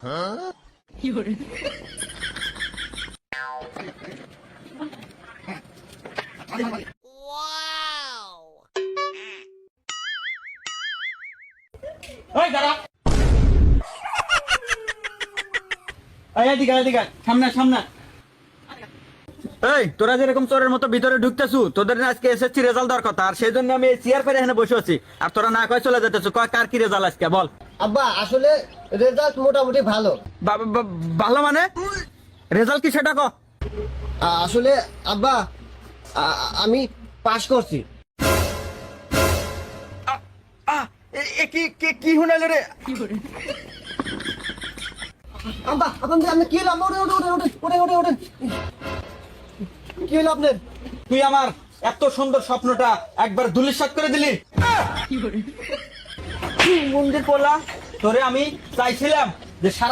ওই দাঁড়া, এদিকে সামনে সামনে। এই তোরা যেরকম চোরের মতো ভিতরে ঢুকতেছু, তোদের না আজকে এসএসসি রেজাল্ট দেওয়ার কথা, আর সেই জন্য আমি চেয়ার পেরে এখানে বসে আছি। আর তোরা না কয় চলে যেতেছু, কয় কার কি রেজাল্ট আজকে বল। আব্বা আসলে রেজাল্ট মোটামুটি ভালো। ভালো মানে রেজাল্ট কি সেটা ক। আসলে আব্বা আমি পাশ করছি। কি শুনাইলো রে? আব্বা আপনি কি হলো? ওঠেন। কি হলো আপনার? তুই আমার এত সুন্দর স্বপ্নটা একবার ধুলিসাৎ করে দিলি। মন্দির পড়লা তোরে আমি চাইছিলাম যে